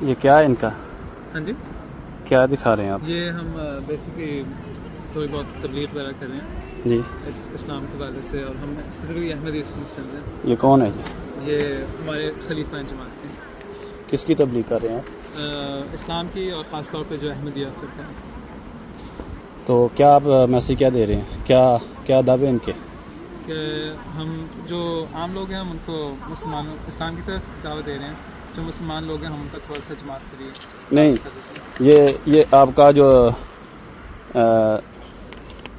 یہ کیا ہے ان کا؟ ہاں جی، کیا دکھا رہے ہیں آپ؟ یہ ہم بیسکلی تھوڑی بہت تبلیغ وغیرہ کر رہے ہیں جی، اسلام کے حوالے سے، اور ہم اسپیسیفکلی احمدی مسلم ہیں۔ یہ کون ہے جی؟ یہ ہمارے خلیفہ ہیں جماعت کے، کس کی تبلیغ کر رہے ہیں آپ؟ اسلام کی، اور خاص طور پہ جو احمدیہ فرقہ ہے۔ تو کیا آپ میسیج کیا دے رہے ہیں؟ کیا دعوے ان کے؟ کہ ہم جو عام لوگ ہیں ہم ان کو مسلمانوں اسلام کی طرف دعوت دے رہے ہیں، جو مسلمان لوگ ہیں ہم ان کا تھوڑا سا جماعت سے بھی نہیں، دعوت کر دیتے ہیں۔ یہ آپ کا جو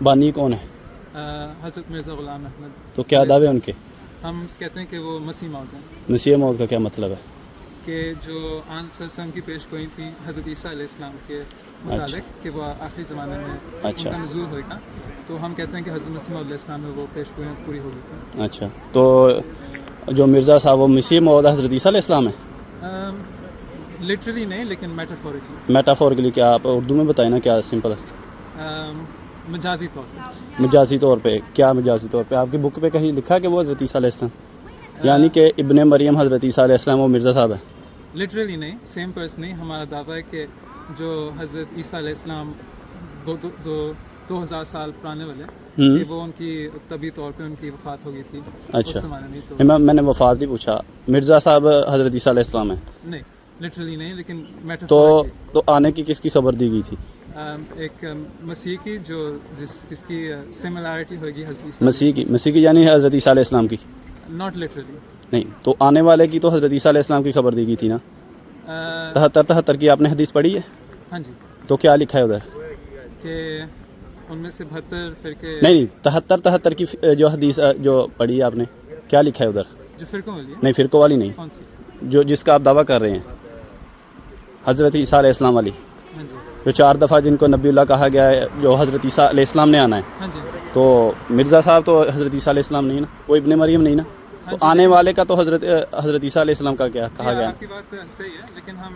بانی کون ہے؟ حضرت مرزا غلام احمد۔ تو کیا دعوے ان کے؟ ہم کہتے ہیں کہ وہ مسیح موعود ہیں، مسیح موعود کا کیا مطلب ہے؟ کہ جو آن صلی اللہ علیہ وسلم کی پیش گوئی تھی حضرت عیسیٰ علیہ السلام کے متعلق کہ وہ آخری زمانے میں ان کا نزول ہوگا، تو ہم کہتے ہیں کہ حضرت مسیح موعود علیہ السلام میں وہ پیش گوئیاں پوری ہو گئی تھیں۔ اچھا، تو جو مرزا صاحب وہ مسیح موعود حضرت عیسیٰ علیہ السلام ہے؟ لٹرلی نہیں، لیکن میٹافوریکلی، میٹافورکلی کیا آپ اردو میں بتائیں نا، کیا سمپل ہے؟ مجازی طور پر۔ مجازی طور پہ کیا؟ مجازی طور پہ آپ کی بک پہ کہیں لکھا کہ وہ حضرت عیسیٰ علیہ السلام، یعنی کہ ابن مریم حضرت عیسیٰ علیہ السلام وہ مرزا صاحب ہے؟ لٹرلی نہیں، سیم پرسن نہیں۔ ہمارا دعویٰ ہے کہ جو حضرت عیسیٰ علیہ السلام 2000 سال پرانے والے، کہ وہ ان کی طبی طور پہ ان کی وفات ہو گئی تھی اچھا، اس زمانے میں۔ تو میں نے وفات نہیں پوچھا، مرزا صاحب حضرت عیسیٰ علیہ السلام ہے؟ نہیں، لٹرلی نہیں، لیکن تو میٹافورکلی آنے کی کس کی خبر دی گئی تھی؟ ایک مسیح کی، جو جس کی سملیرٹی ہوگی حضرت عیسیٰ، مسیح کی یعنی حضرت عیسیٰ علیہ السلام کی؟ Not literally. نہیں، تو آنے والے کی تو حضرت عیسیٰ علیہ السلام کی خبر دی گئی تھی نا؟ 73 کی آپ نے حدیث پڑھی ہے؟ ہاں جی، تو کیا لکھا ہے ادھر؟ کہ ان میں سے 72 فرقے، نہیں، 73 کی جو حدیث جو پڑھی ہے آپ نے، کیا لکھا ہے ادھر؟ جو فرقوں والی ہے۔ نہیں، فرقوں والی نہیں، کون سی؟ جس کا آپ دعویٰ کر رہے ہیں، حضرت عیسیٰ علیہ السلام والی، ہاں جی، جو 4 دفعہ جن کو نبی اللہ کہا گیا ہے، جو حضرت عیسیٰ علیہ السلام نے آنا ہے۔ ہاں جی، تو مرزا صاحب تو حضرت عیسیٰ علیہ السلام نہیں نا، وہ ابن مریم نہیں نا، تو آنے والے کا تو حضرت عیسیٰ علیہ السلام کا کیا کہا گیا آپ کی بات صحیح ہے، لیکن ہم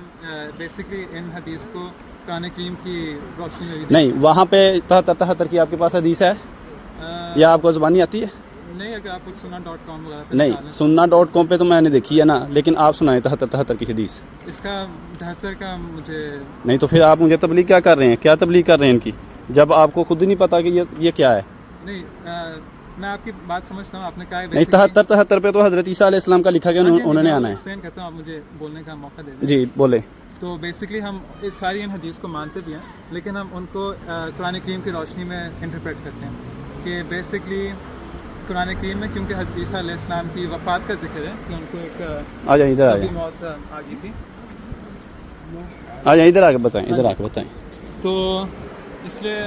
بیسکلی ان حدیث کو قرآن کریم کی روشنی میں بھی نہیں، وہاں پہ 73 کی آپ کے پاس حدیث ہے یا آپ کو زبانی آتی ہے؟ نہیں، اگر آپ سنا.com وغیرہ پہ نہیں، نکالیں، sunna.com پہ تو میں نے دیکھی ہے نا، لیکن آپ سنائیں 73 کی حدیث۔ اس کا 73 کا مجھے نہیں، تو پھر آپ مجھے تبلیغ کیا کر رہے ہیں؟ کیا تبلیغ کر رہے ہیں ان کی، جب آپ کو خود ہی نہیں پتا کہ یہ کیا ہے؟ نہیں، میں آپ کی بات سمجھتا ہوں، آپ نے کہا ہے نہیں، 73 پہ تو حضرت عیسیٰ علیہ السلام کا لکھا گیا، انہوں نے آنا ہے۔ ایکسپلین کرتا ہوں، آپ مجھے بولنے کا موقع دے دیں۔ جی بولے۔ تو بیسکلی ہم اس ساری ان حدیث کو مانتے بھی ہیں، لیکن ہم ان کو قرآن کریم کی روشنی میں انٹرپریٹ کرتے ہیں، کہ بیسکلی قرآن کریم میں کیونکہ حضرت عیسیٰ علیہ السلام کی وفات کا ذکر ہے، کہ ان کو ایک آ جائیں ادھر، طبی موت آ گئی تھی، آ جائیں ادھر آ کے بتائیں، ادھر آ کے بتائیں۔ تو اس لیے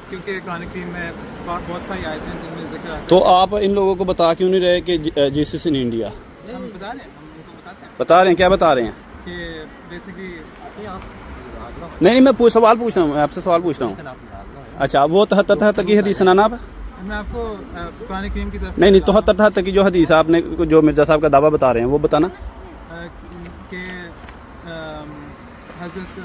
کیونکہ قرآن کریم میں بہت ساری آیتیں ہیں جن میں ذکر آتا ہے۔ تو آپ ان لوگوں کو بتا کیوں نہیں رہے کہ جیسس ان انڈیا؟ ہم بتا رہے ہیں، ہم ان کو بتاتے ہیں بتا رہے ہیں، کیا بتا رہے ہیں؟ کہ بیسکلی نہیں، میں سوال پوچھ رہا ہوں، میں آپ سے سوال پوچھ رہا ہوں۔ اچھا، وہ 73 کی حدیث سنانا آپ؟ میں آپ کو قرآن کریم کی طرف نہیں، 73 کی جو حدیث آپ نے جو مرزا صاحب کا دعویٰ بتا رہے ہیں وہ بتانا۔ کہ حضرت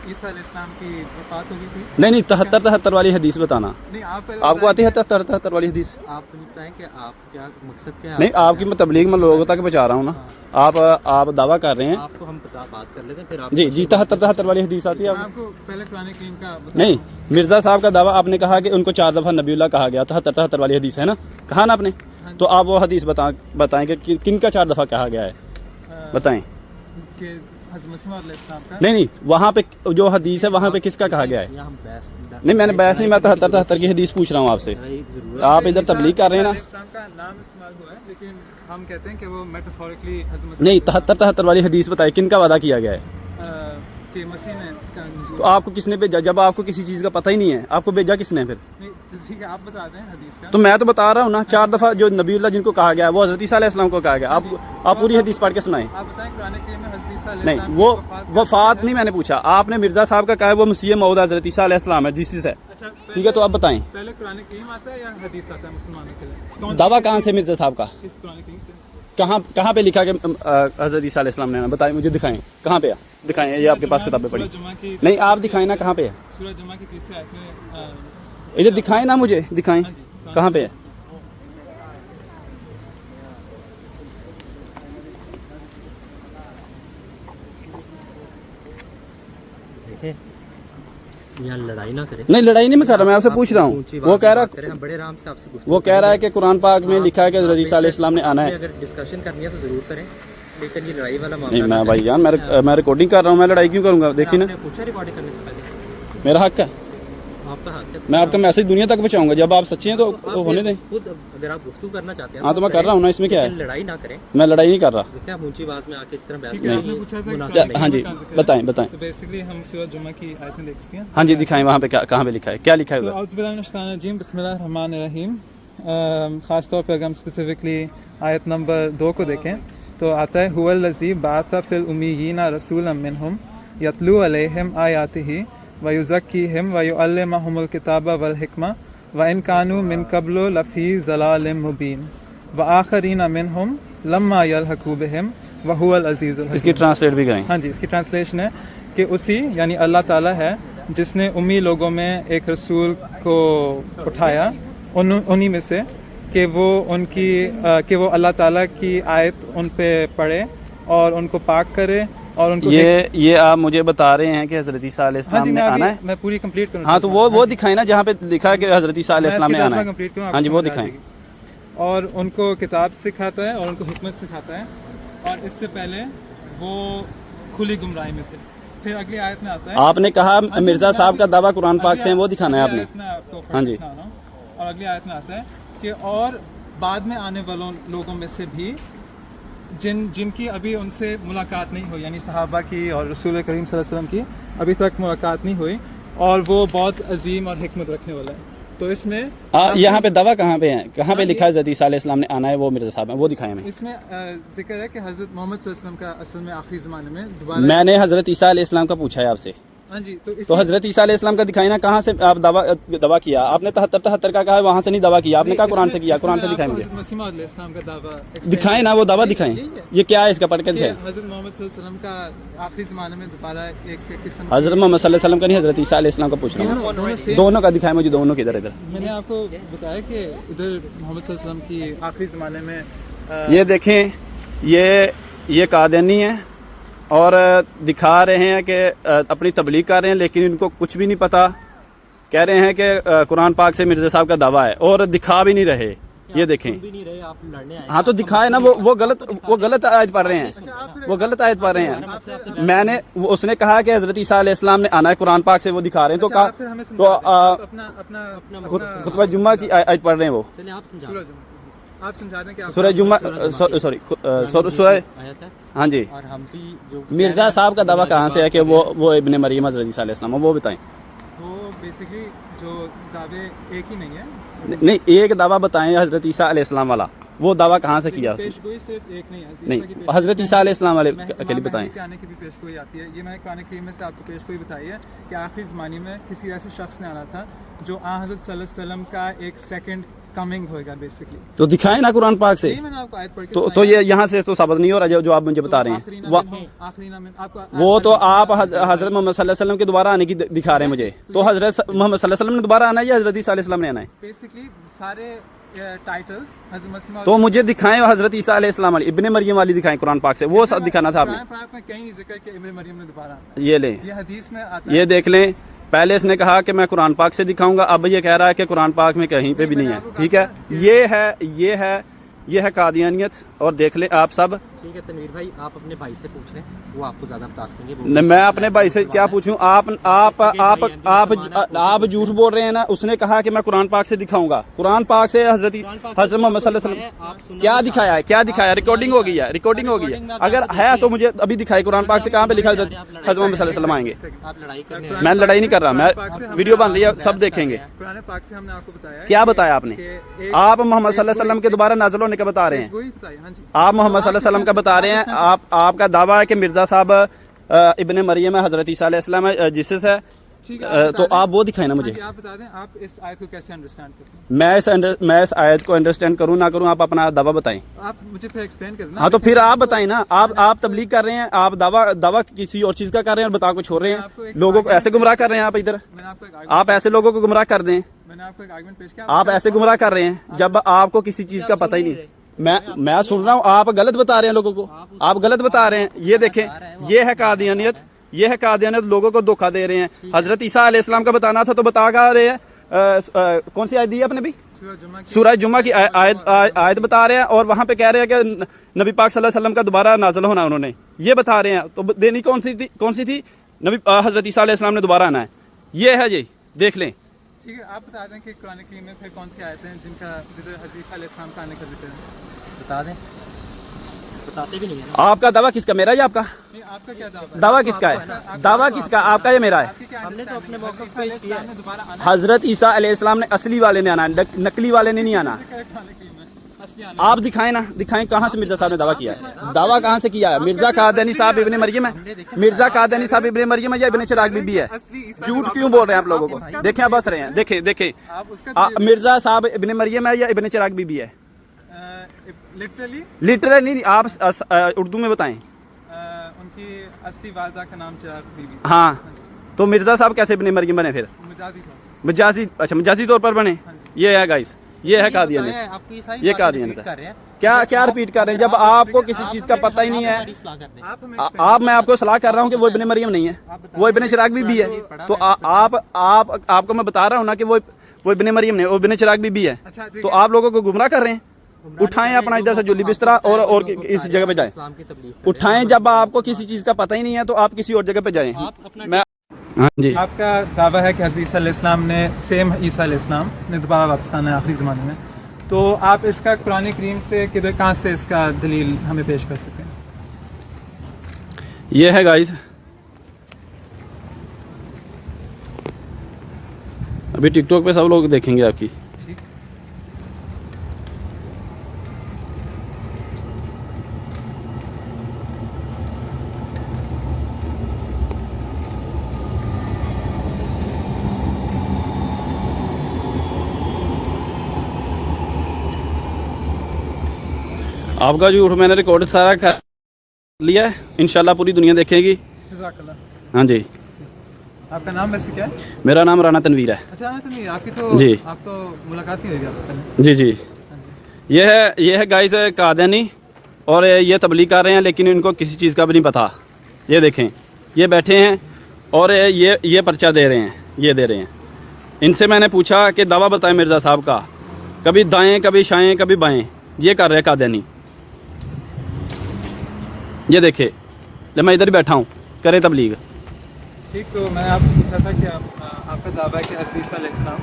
عیسیٰ علیہ السلام کی وفات ہو گئی تھی۔ نہیں، 73 والی حدیث بتانا۔ نہیں، آپ کو آتی ہے 73 والی حدیث؟ آپ بتائیں کہ آپ کیا مقصد کیا ہے؟ نہیں، آپ کی میں تبلیغ میں لوگوں تک پہنچا رہا ہوں نا، آپ دعویٰ کر رہے ہیں۔ آپ کو ہم بات کر لیتے ہیں، پھر آپ جی 73 والی حدیث آتی ہے میں آپ کو پہلے قرآن کریم کا نہیں، مرزا صاحب کا دعویٰ آپ نے کہا کہ ان کو 4 دفعہ نبی اللہ کہا گیا، 73 والی حدیث ہے نا، کہا نا آپ نے؟ تو آپ وہ حدیث بتائیں کہ کن کا 4 دفعہ کہا گیا ہے، بتائیں۔ کہ حضرت مسیح علیہ السلام کا نہیں، وہاں پہ جو حدیث ہے وہاں پہ کس کا کہا گیا ہے؟ نہیں، میں نے بحث نہیں، میں 73 کی حدیث پوچھ رہا ہوں آپ سے، آپ ادھر تبلیغ کر رہے ہیں نا۔ اسلام کا نام استعمال ہوا ہے، لیکن ہم کہتے ہیں کہ وہ میٹافوریکلی حضرت نہیں، 73 والی حدیث بتائیں کن کا وعدہ کیا گیا ہے؟ کہ مسیح نے کا نزول۔ تو آپ کو کس نے بھیجا جب آپ کو کسی چیز کا پتہ ہی نہیں ہے؟ آپ کو بھیجا کس نے پھر؟ نہیں، ٹھیک ہے، آپ بتا دیں حدیث کا۔ تو میں تو بتا رہا ہوں نا، 4 دفعہ جو نبی اللہ جن کو کہا گیا ہے وہ حضرت عیسیٰ علیہ السلام کو کہا گیا، آپ پوری حدیث پڑھ کے سنائیں۔ آپ بتائیں قرآن کریم میں حضرت عیسیٰ علیہ نہیں، السلام وہ کی وفات نہیں میں نے پوچھا، آپ نے مرزا صاحب کا کہا ہے وہ مسیح موعود حضرت عیسیٰ علیہ السلام ہے، جیسس ہے، اچھا، ٹھیک ہے؟ تو آپ بتائیں پہلے قرآن کریم آتا ہے یا حدیث آتا ہے مسلمانوں کے لیے؟ دعویٰ کہاں سے مرزا صاحب کا؟ کس قرآن کریم سے؟ کہاں پہ لکھا کہ حضرت عیسیٰ علیہ السلام نے؟ بتائیں مجھے، دکھائیں کہاں پہ ہے، دکھائیں، یہ آپ کے پاس کتابیں پڑھی؟ سورہ جمعہ کی نہیں، آپ دکھائیں نا کہاں پہ ہے، سورہ جمعہ کی تیسری آیت میں ادھر دکھائیں نا مجھے، دکھائیں کہاں پہ ہے۔ देखें, यहाँ लड़ाई ना करें। नहीं लड़ाई नहीं मैं कर रहा, मैं आपसे पूछ रहा हूँ। ऊंची वो बात कह रहा बात करें, हम बड़े आराम से आपसे गुफ्तगू वो कह रहा है कि कुरान पाक में लिखा है कि हज़रत ईसा अलैहिस्सलाम ने आना आपने है। अगर डिस्कशन करनी है तो ज़रूर करें, लेकिन ये लड़ाई वाला मामला नहीं ना मैं करें। भाई जान मैं रिकॉर्डिंग कर रहा हूँ, मैं लड़ाई क्यों करूँगा? देखिए ना, आपने पूछा रिकॉर्डिंग करने से पहले, मेरा हक है, आपका हक है। मैं आपका मैसेज दुनिया तक पहुँचाऊंगा। जब आप सच्चे हैं तो आप होने दें। खुद अगर आप गुफ्तगू करना चाहते हैं हाँ तो मैं कर रहा हूँ ना, इसमें क्या लेकिन है? लड़ाई ना करें। मैं लड़ाई नहीं कर रहा। देखिए आप ऊंची आवाज में आके इस तरह बहस ठीक है, आपने पूछा था कि मुनासिब नहीं। हाँ जी बताएं बताएं। तो बेसिकली हम सूरह जुमा की आयतें देख सकते हैं। हाँ जी दिखाएं, वहाँ पे क्या कहाँ पे लिखा है, क्या लिखा है तो उधर? औज़ुबिल्लाहिमिनश्शैतानिर्रजीम, बिस्मिल्लाहिर्रहमानिर्रहीम। ख़ास तौर पर अगर हम स्पेसिफिकली आयत नंबर 2 को देखें तो आता है हुवल्लज़ी बअसा फ़िल उम्मिय्यीना रसूलन मिनहुम यतलू अलैहिम आयातिही व युज़क्कीहिम व युअल्लिमुहुमुल किताबा वल हिकमा व इन कानू मिन क़ब्लु लफ़ी ज़लालिम मुबीन व आखरीना मिनहुम लम्मा यल्हक़ू बिहिम व हुवल अज़ीज़ुल हकीम। इसकी ट्रांसलेट भी करें। हाँ जी, इसकी ट्रांसलेशन है कि उसी यानी अल्लाह ताला है जिसने उम्मी लोगों में एक रसूल को उठाया उन्हीं में से कि वो उनकी कि वो अल्लाह ताला की आयत उन पे पढ़े और उनको पाक करे और उनको ये आप मुझे बता रहे हैं कि हज़रत ईसा हाँ अलैहिस्सलाम जी, ने आना है? मैं पूरी कंप्लीट करूँ। हाँ तो वो दिखाएं ना जहाँ पे लिखा है कि हज़रत ईसा अलैहिस्सलाम ने आना है। कंप्लीट करूँ, हाँ जी वो दिखाएं। और उनको किताब सिखाता है और उनको हिकमत सिखाता है, और इससे पहले वो खुली गुमराही में थे। फिर अगली आयत में आता है, आपने कहा मिर्ज़ा साहब का दावा कुरान पाक से है, वो दिखाना है अगली आपने। आयत में आपको हाँ जी। सुना रहा हूँ। और अगली आयत में आता है कि और बाद में आने वालों लोगों में से भी जिनकी अभी उनसे मुलाकात नहीं हुई, यानी सहाबा की और रसूल करीम सल्लल्लाहु अलैहि वसल्लम की अभी तक मुलाकात नहीं हुई, और वो बहुत अजीम और हिकमत रखने वाला है। तो इसमें यहाँ पे दावा कहाँ पे है, कहाँ पे लिखा है हज़रत ईसा अलैहिस्सलाम ने आना है, वो मिर्ज़ा साहब है, वो दिखाएं हमें। इसमें जिक्र है कि हज़रत मोहम्मद सल्लल्लाहु अलैहि वसल्लम का असल में आखिरी ज़माने में दोबारा। मैंने हज़रत ईसा अलैहिस्सलाम का पूछा है आपसे, हाँ जी, तो हज़रत ईसा अलैहिस्सलाम का दिखाई ना, कहाँ से आप दावा किया? आपने 73 का कहा है, वहाँ से नहीं दावा किया आपने, कहा कुरान से किया। कुरान से दिखाएं मुझे, मसीह मौऊद अलैहिस्सलाम का दावा दिखाएं ना वो दावा दिखाएं। ये क्या है, इसका पढ़ के दिखाएं। हज़रत मोहम्मद सल्लल्लाहु अलैहि वसल्लम का आखिरी ज़माने में दोबारा एक किस्म हज़रत मोहम्मद सल्लल्लाहु अलैहि वसल्लम का नहीं, हज़रत ईसा अलैहिस्सलाम का पूछ रहा हूँ। दोनों का दिखाएं मुझे, दोनों किधर इधर। मैंने आपको बताया कि इधर मोहम्मद सल्लल्लाहु अलैहि वसल्लम की आखिरी ज़माने में ये देखें, ये कादियानी है और दिखा रहे हैं कि अपनी तबलीग कर रहे हैं, लेकिन इनको कुछ भी नहीं पता। कह रहे हैं कि कुरान पाक से मिर्ज़ा साहब का दावा है और दिखा भी नहीं रहे। ये देखें, भी नहीं रहे, आप लड़ने आए। हाँ तो दिखाए ना, वो गलत आयत पढ़ रहे हैं, वो गलत आयत पढ़ रहे हैं। मैंने उसने कहा कि हज़रत ईसा अलैहिस्सलाम ने आना है, कुरान पाक से वो दिखा रहे हैं। तो कहा तो खुतबा जुम्मा की आयत पढ़ रहे हैं वो। चलिए आप समझा, आप समझा दें कि आप सूरह जुम्मा सॉरी सूरह, आयत है। हाँ जी। और हम भी जो मिर्ज़ा साहब का दावा कहाँ से है कि वो इब्ने मरियम हज़रत ईसा अलैहिस्सलाम, वो बताएं। वो बेसिकली जो दावे एक ही नहीं है, नहीं एक दावा बताएं हज़रत ईसा अलैहिस्सलाम वाला, वो दावा कहाँ से किया उसने? पेशगोई सिर्फ एक नहीं है। नहीं हज़रत ईसा अलैहिस्सलाम वाले के लिए बताएं। आने की भी पेशगोई आती है। ये मैंने कुरान करीम में से आपको पेशगोई बताई है कि आखिरी ज़माने में किसी ऐसे शख्स ने आना था जो हज़रत सल्लल्लाहु अलैहि वसल्लम का एक सेकंड कमिंग होएगा बेसिकली। तो दिखाएं ना कुरान पाक से। यही मैंने आपको आयत पढ़ के तो ये यहाँ से तो साबित नहीं हो रहा जो आप मुझे बता रहे हैं। वो तो आप हज़रत मोहम्मद सल्लल्लाहु अलैहि वसल्लम के दोबारा आने की दिखा रहे हैं मुझे। तो हज़रत मोहम्मद सल्लल्लाहु अलैहि वसल्लम ने दोबारा आना है या हज़रत ईसा अलैहि सल्लम ने आना है? बेसिकली सारे टाइटल्स हज़रत मसीह तो मुझे दिखाएं हज़रत ईसा अलैहि सल्लम वाली, इब्ने मरियम वाली दिखाएं कुरान पाक से, वो सब दिखाना था आपने। कुरान में कहीं नहीं जिक्र कि इब्ने मरियम ने दोबारा आना। ये लें, ये हदीस में आता है। ये देख लें। पहले इसने कहा कि मैं कुरान पाक से दिखाऊंगा, अब ये कह रहा है कि कुरान पाक में कहीं पे भी नहीं है। ठीक है, ये है कादियानियत। और देख लें आप सब। ठीक है तनवीर भाई, आप अपने भाई से पूछ लें, वो आपको ज्यादा बता सकेंगे। न, मैं अपने भाई से क्या पूछूं? आप झूठ बोल रहे हैं ना। उसने कहा कि मैं कुरान पाक से दिखाऊंगा, कुरान पाक से हज़रत मोहम्मद सल्लल्लाहु अलैहि वसल्लम क्या दिखाया है, क्या दिखाया? रिकॉर्डिंग हो गई है, रिकॉर्डिंग हो गई है। अगर है तो मुझे अभी दिखाए कुरान पाक से, कहाँ पे लिखा है हज़रत मोहम्मद सल्लल्लाहु अलैहि वसल्लम आएंगे। आप लड़ाई करने मैं लड़ाई नहीं कर रहा, मैं वीडियो बन रही है, सब देखेंगे। कुरान पाक से हमने आपको बताया क्या बताया आपने? आप मोहम्मद सल्लल्लाहु अलैहि वसल्लम के दोबारा नाज़िल होने का बता रहे हैं। आप मोहम्मद सल्लल्लाहु अलैहि वसल्लम का बता रहे हैं। आपका दावा है कि मिर्ज़ा साहब इब्ने मरियम है, हज़रत ईसा अलैहि सल्लम है, जीसस है। तो आप वो दिखाएं ना मुझे। आप बता दें आप इस आयत को कैसे अंडरस्टैंड करते हैं। मैं इस आयत को अंडरस्टैंड करूं ना करूं, आप अपना दावा बताएं। आप मुझे फिर एक्सप्लेन कर देना। हाँ तो फिर आप बताएं ना। आप तबलीग कर रहे हैं, आप दावा किसी और चीज़ का कर रहे हैं और बता को छोड़ रहे हैं। लोगों को ऐसे गुमराह कर रहे हैं आप इधर। आप ऐसे लोगों को गुमराह कर दें। मैंने आपको एक आर्गुमेंट पेश किया, आप ऐसे गुमराह कर रहे हैं जब आपको किसी चीज़ का पता ही नहीं। मैं सुन रहा हूँ, आप गलत बता रहे हैं लोगों को, आप गलत बता रहे हैं। ये देखें, ये है कादियानियत, یہ ہے قادیانیت, لوگوں کو دھوکہ دے رہے ہیں. حضرت عیسیٰ علیہ السلام کا بتانا تھا تو بتا کہا رہے ہیں. کون سی آیت دی ہے آپ نے بھی؟ سورہ جمعہ کی آیت بتا رہے ہیں, اور وہاں پہ کہہ رہے ہیں کہ نبی پاک صلی اللہ علیہ وسلم کا دوبارہ نازل ہونا انہوں نے, یہ بتا رہے ہیں. تو دینی کون سی تھی؟ نبی حضرت عیسیٰ علیہ السلام نے دوبارہ آنا ہے. یہ ہے جی, دیکھ لیں. ٹھیک ہے, آپ بتا دیں کہ قرآن کریم میں پھر کون سی آیتیں ہیں جن کا جدھر حضرت عیسیٰ علیہ السلام کا آنے کا ذکر ہے؟ بتا دیں, بتاتے بھی نہیں ہیں. آپ کا دعویٰ کس کا, میرا یا آپ کا نہیں, آپ کا کیا دعویٰ ہے؟ دعویٰ کس کا ہے؟ دعویٰ کس کا, آپ کا یا میرا ہے؟ ہم نے تو اپنے موقف پہ اسلام نے دوبارہ آنا حضرت عیسیٰ علیہ السلام نے اصلی والے نے آنا ہے, نقلی والے نے نہیں آنا. ہے قرآن کریم میں اصلی آنا. آپ دکھائیں نا, دکھائیں کہاں سے مرزا صاحب نے دعویٰ کیا ہے. دعویٰ کہاں سے کیا ہے؟ مرزا قادیانی صاحب ابن مریم ہے, مرزا قادیانی صاحب ابن مریم ہے یا ابن چراغ بی بی ہے؟ جھوٹ کیوں بول رہے ہیں آپ لوگوں کو؟ دیکھیں آپ بس رہے ہیں, دیکھیں آپ اس کا مرزا صاحب ابن مریم ہے یا ابن چراغ بی بی ہے؟ لٹرلی لٹرلی نہیں, آپ اردو میں بتائیں. ان کی اصلی والدہ کا نام چراغ بی بی. ہاں, تو مرزا صاحب کیسے ابن مریم بنے پھر؟ مجازی طور مجازی, اچھا مجازی طور پر بنے. یہ ہے گائز, یہ ہے قادیانیت. آپ کی ساری یہ باتیں قادیانیت repeat کر رہے ہیں. کیا ریپیٹ کر رہے ہیں جب آپ کو کسی چیز کا پتہ ہی نہیں ہے؟ ہماری اصلاح کر دیں. آپ ہمیں آپ میں آپ کو صلاح کر رہا ہوں کہ وہ ابن مریم نہیں ہے, وہ ابن چراغ بی بی ہے. تو آپ کو میں بتا رہا ہوں نا کہ وہ ابن مریم نہیں, وہ ابن چراغ بی بی ہے. اچھا ٹھیک تو آپ لوگوں کو گمراہ کر رہے ہیں. اٹھائیں اپنا ادھر سے جلی بستر اور اس جگہ پہ جائیں. اسلام کی تبلیغ کر اٹھائیں, جب آپ کو کسی چیز کا پتہ ہی نہیں ہے تو آپ کسی اور جگہ پہ جائیں. میں ہاں جی, آپ کا دعویٰ ہے کہ حضرت عیسیٰ علیہ السلام نے سیم عیسیٰ علیہ السلام نے دوبارہ واپس آنا ہے آخری زمانے میں, تو آپ اس کا قرآن کریم سے کہاں سے اس کا دلیل ہمیں پیش کر سکتے ہیں؟ یہ ہے گائز, ابھی ٹک ٹاک پہ سب لوگ دیکھیں گے آپ کی. آپ کا جھوٹ میں نے ریکارڈ سارا کر لیا ہے, انشاءاللہ پوری دنیا دیکھے گی. جزاک اللہ. ہاں جی, آپ کا نام ویسے کیا ہے؟ میرا نام رانا تنویر ہے. اچھا نہیں, آپ کی تو جی. آپ تو ملاقات نہیں ہوئی آپ سے پہلے. جی جی, یہ ہے گائز قادیانی, اور یہ تبلیغ کر رہے ہیں لیکن ان کو کسی چیز کا بھی نہیں پتہ. یہ دیکھیں, یہ بیٹھے ہیں اور یہ پرچہ دے رہے ہیں, یہ دے رہے ہیں. ان سے میں نے پوچھا کہ دعویٰ بتائیں مرزا صاحب کا, کبھی دائیں کبھی شائیں کبھی بائیں, یہ کر رہے قادیانی. یہ دیکھے, جب میں ادھر ہی بیٹھا ہوں, کریں تبلیغ. ٹھیک, تو میں نے آپ سے پوچھا تھا کہ آپ کا دعویٰ ہے کہ حضرت عیسیٰ علیہ السلام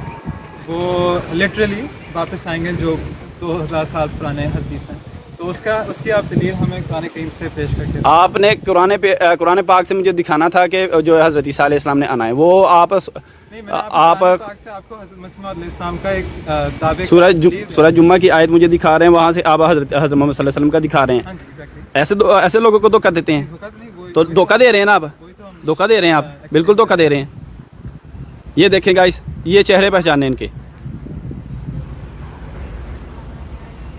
وہ لٹرلی واپس آئیں گے جو 2000 سال پرانے حدیث ہیں, تو اس کی آپ دلیل ہمیں قرآن کریم سے پیش کر کے. آپ نے قرآن پاک سے مجھے دکھانا تھا کہ جو حضرت عیسیٰ علیہ السلام نے آنا ہے, وہ آپ پاک سے آپ کو حضرت مسیح علیہ السلام کا ایک دعوے سورہ جمعہ کی آیت مجھے دکھا رہے ہیں, وہاں سے آپ حضرت محمد صلی اللہ علیہ وسلم کا دکھا رہے ہیں. ہاں جی, ایگزیکٹلی. ایسے لوگوں کو دھوکہ دیتے ہیں, تو دھوکہ دے رہے ہیں نا آپ, دھوکہ دے رہے ہیں آپ, بالکل دھوکہ دے رہے ہیں. یہ دیکھیں گائز, یہ چہرے پہچانے ان کے.